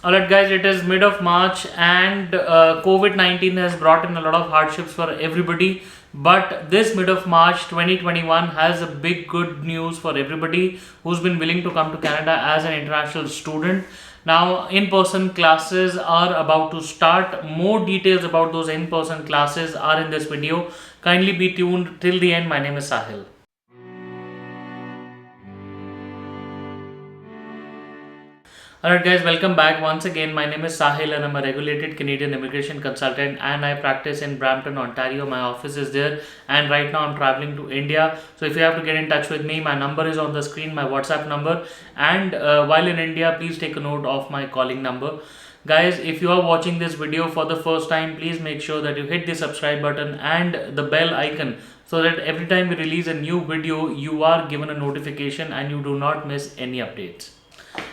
Alright, guys, it is mid of March and COVID 19 has brought in a lot of hardships for everybody. But this mid of March 2021 has a big good news for everybody who's been willing to come to Canada as an international student. Now, in person classes are about to start. More details about those in person classes are in this video. Kindly be tuned till the end. My name is Sahil. Alright, guys, welcome back once again. My name is Sahil and I'm a regulated Canadian immigration consultant and I practice in Brampton, Ontario. My office is there, and right now I'm traveling to India. So, if you have to get in touch with me, my number is on the screen, my WhatsApp number. And while in India, please take a note of my calling number. Guys, if you are watching this video for the first time, please make sure that you hit the subscribe button and the bell icon so that every time we release a new video, you are given a notification and you do not miss any updates.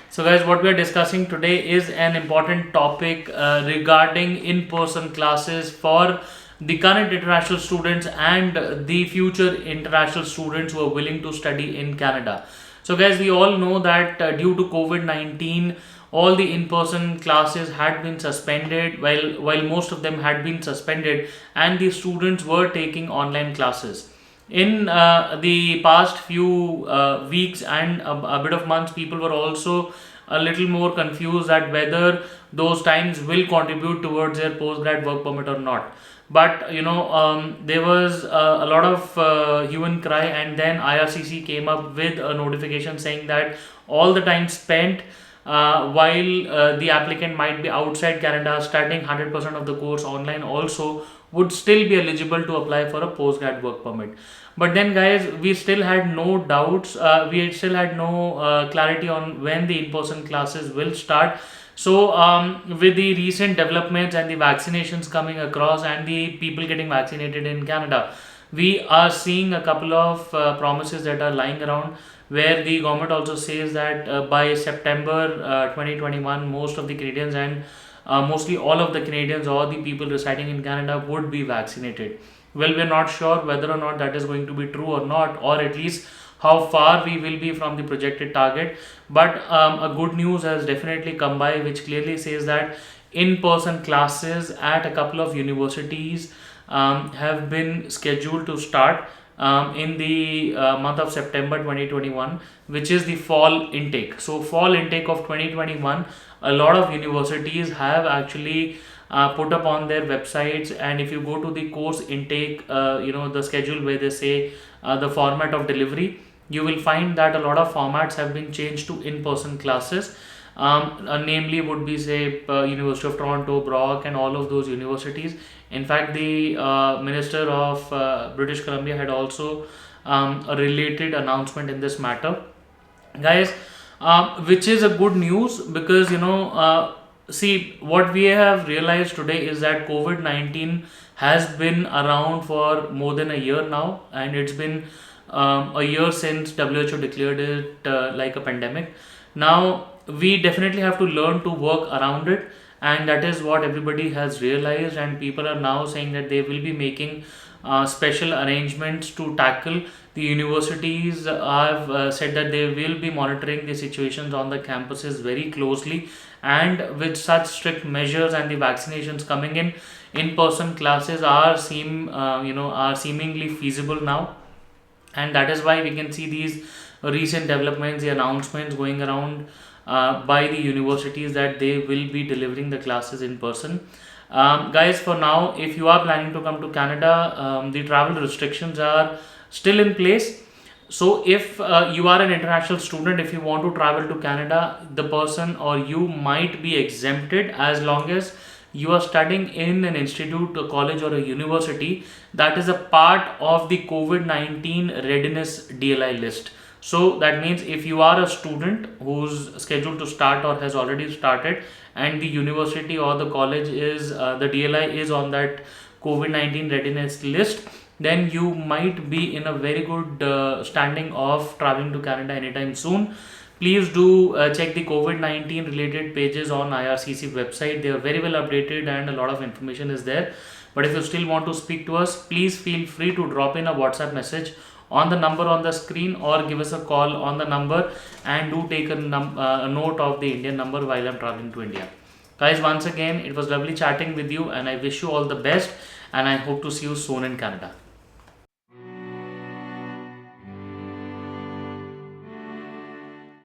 So, guys, what we are discussing today is an important topic regarding in-person classes for the current international students and the future international students who are willing to study in Canada. So, guys, we all know that due to COVID 19, all the in-person classes had been suspended, while most of them had been suspended, and the students were taking online classes. In the past few weeks and a bit of months, people were also a little more confused at whether those times will contribute towards their postgrad work permit or not. But there was a lot of hue and cry, and then IRCC came up with a notification saying that all the time spent while the applicant might be outside Canada studying 100% of the course online also would still be eligible to apply for a postgrad work permit. But then, guys, we still had no doubts, we still had no clarity on when the in-person classes will start. So, with the recent developments and the vaccinations coming across and the people getting vaccinated in Canada, we are seeing a couple of promises that are lying around, where the government also says that by September 2021, most of the Canadians and mostly all of the Canadians or the people residing in Canada would be vaccinated. Well, we're not sure whether or not that is going to be true or not, or at least how far we will be from the projected target. But a good news has definitely come by, which clearly says that in person classes at a couple of universities have been scheduled to start in the month of September 2021, which is the fall intake. So, fall intake of 2021, a lot of universities have actually put up on their websites, and if you go to the course intake, the schedule where they say the format of delivery, you will find that a lot of formats have been changed to in-person classes. Namely would be say University of Toronto, Brock, and all of those universities. In fact, the Minister of British Columbia had also a related announcement in this matter, guys, which is a good news because see, what we have realized today is that COVID 19 has been around for more than a year now, and it's been a year since WHO declared it like a pandemic. Now, we definitely have to learn to work around it, and that is what everybody has realized. And people are now saying that they will be making special arrangements to tackle. The universities have said that they will be monitoring the situations on the campuses very closely, and with such strict measures and the vaccinations coming in-person classes are seemingly feasible now. And that is why we can see these recent developments, the announcements going around by the universities that they will be delivering the classes in person. Guys, for now, if you are planning to come to Canada, the travel restrictions are still in place. So, if you are an international student, if you want to travel to Canada, the person or you might be exempted as long as you are studying in an institute, a college, or a university that is a part of the COVID 19 readiness DLI list. So that means if you are a student who's scheduled to start or has already started, and the university or the college is the DLI is on that COVID 19 readiness list, then you might be in a very good standing of traveling to Canada anytime soon. Please do check the COVID 19 related pages on IRCC website. They are very well updated and a lot of information is there. But if you still want to speak to us, please feel free to drop in a WhatsApp message on the number on the screen or give us a call on the number, and do take a note of the Indian number while I'm traveling to India. Guys, once again, it was lovely chatting with you, and I wish you all the best, and I hope to see you soon in Canada.